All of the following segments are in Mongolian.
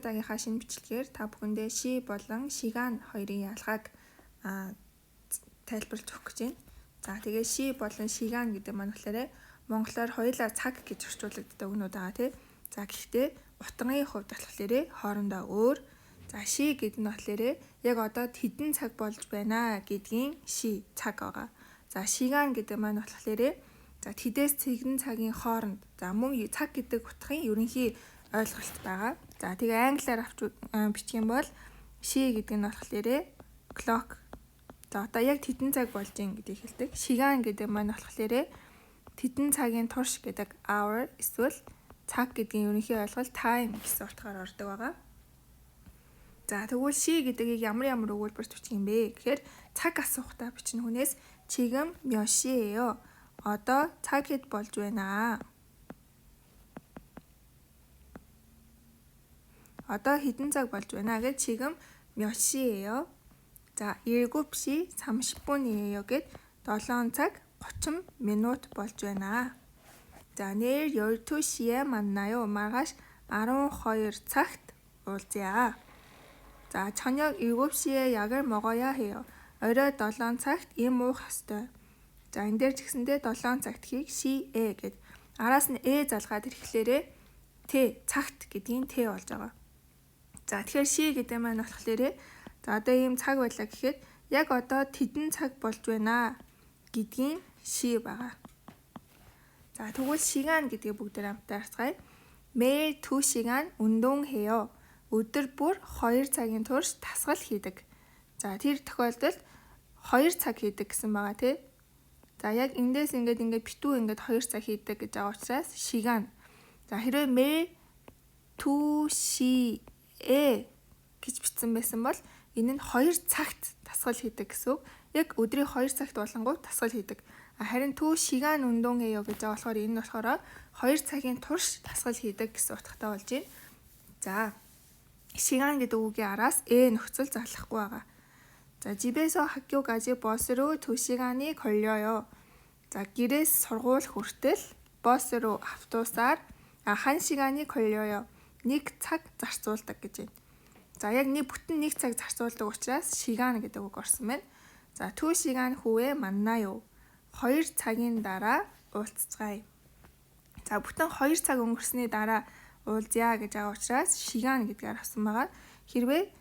удаагийнхаа шинэ бичлэгээр та бүхэндээ ши болон шиган хоёрын ялгааг тайлбарлаж өгөх гэж байна. За тэгээ ши болон шиган гэдэг маань болохоор монголоор хоёулаа цаг гэж орчуулагддаг өгнүүд байгаа тий. За гэхдээ утгын хувьд болохоор хоорондоо өөр. За ши гэдэг нь болохоор яг одоо хэдэн цаг болж байна гэдгийн ши цаг байгаа. За шиган гэдэг маань болохоор за тэдээс цэгэн цагийн хооронд. За мөн цаг гэдэг утгын ерөнхий ойлголт байгаа. За тэгээ англиар авч бичих юм бол ши гэдэг нь болохоор clock. За одоо яг тэдэн цаг болж ийн гэдгийг хэлдэг. Шиган гэдэг маань болохоор тэдэн цагийн турш гэдэг hour эсвэл цаг гэдгийн ерөнхий ойлголт time гэсэн утгаар ордог байгаа. За тэгвэл ши гэдгийг ямар өгүүлбэрт бичих юм бэ гэхээр цаг асуухтаа бичнэ хүнээс 지금 몇 시예요? одоо цаг хэд болж байна? одоо хэдэн цаг болж байна гэж 지금 몇 시예요? за 7시 30분이에요 гэд 7 цаг 30 минут болж байна. за 내일 12시에 만나요. маргааш 12 цагт уулзъя. 자, 저녁 7시에 약을 먹어야 해요. орой 7 цагт им уух ёстой. За, энэ дээр ч гэсэндээ 7 цагт хийг 시에 гэд араас нь залгаад ирэхлээрээ т цагт гэдгийн т болж байгаа. За, тэгэхээр ши гэдэг маань болохоор за одоо ийм цаг байлаа гэхэд яг одоо тэдэн цаг болж байна гэдгийн ши байгаа. 자, тэгвэл 시간 гэдгийг бүгдээр хамтдаа харцгаая. 매일 2시간 운동해요. өдөр бүр 2 цагийн турш дасгал хийдэг. За, тэр тохиолдолд 2 цаг хийдэг гэсэн байгаа тий. За, яг эндээс ингээд битүү 2 цаг хийдэг гэж байгаа учраас 시간. за, хэрвээ 매일 2시에 гэж бичсэн байсан бол энэ нь 2 цагт дасгал хийдэг гэсэн үг. яг өдрийн 2 цагт болонгууд дасгал хийдэг. харин 2시간 운동해요 гэж байгаа болохоор энэ нь болохоор 2 цагийн турш дасгал хийдэг гэсэн утгатай болж байна. за, 시간 гэдэг үгийн араас нөхцөл зарлахгүй байгаа. за, 집에서 학교까지 버스로 2시간이 걸려요. за, гэрээс сургууль хүртэл 버스로 автобусаар 1시간이 걸려요. 1 цаг зарцуулдаг гэж байна. за, яг бүтэн 1 цаг зарцуулдаг учраас 시간 гэдэг үг орсон байна. за, 2시간 후에 만나요. 2 цагийн дараа уулзцгаая. за, бүтэн 2 цаг өнгөрсний дараа уулзъя гэж байгаа учраас 시간 гэдгээр авсан байгаа. хэрвээ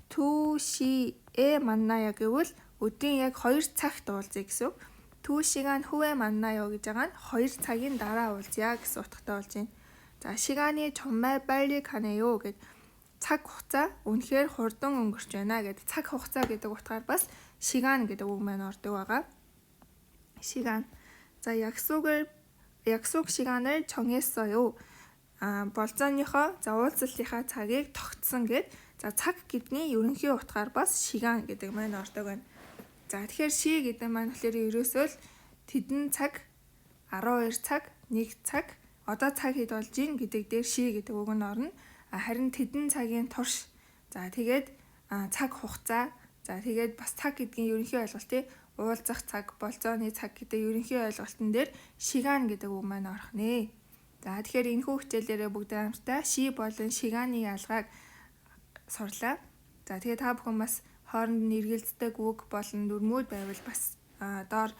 2시에 만나요 гэвэл өдрийн яг 2 цагт уулзъя гэсэн үг. 2시간 후에 만나요 гэж байгаа нь 2 цагийн дараа уулзъя гэсэн утгатай болж байна. за, 시간이 정말 빨리 가네요 гэд цаг хугацаа үнэхээр хурдан өнгөрч байна гэд цаг хугацаа гэдэг утгаар бас 시간 гэдэг үг маань ордог байгаа. 시간. за, 약속 시간을 정했어요. болзооныхоо уулзалтынхаа цагийг тогтсон гэд за цаг гэдгийн ерөнхий утгаар бас 시간 гэдэг маань ордог байна. за, тэгэхээр ши гэдэг маань болохоор ерөөсөө л тэдэн цаг 12 цаг 1 цаг одоо цаг хэд болж ийн гэдэг дээр ши гэдэг үг нь орно. харин тэдэн цагийн турш за тэгээд цаг хугацаа за тэгээд бас цаг гэдгийн ерөнхий ойлголтыг уулзах цаг болзооны цаг гэдэг ерөнхий ойлголтын дээр 시간 гэдэг үг маань орох нэ. за, тэгэхээр энэхүү хичээлээрээ бүгд хамтдаа ши болон 시간의 ялгааг сурлаа. за, тэгээд та бүхэн бас хооронд нь эргэлздэг үг болон дүрмүүд байвал бас доор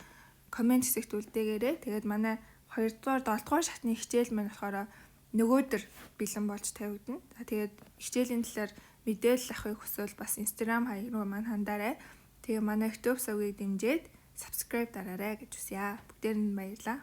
комент хэсэгт үлдээгээрэй. тэгээд манай 2 дугаар 7 дугаар шатны хичээл маань болохоор нөгөөдөр бэлэн болж тавигдана. за, тэгээд хичээлийн талаар мэдээлэл авахыг хүсвэл бас Instagram хаяг руу маань хандаарай. тэгээ манай YouTube сувгийг дэмжиж subscribe дараарай гэж хүсье. бүгдээр нь баярлалаа.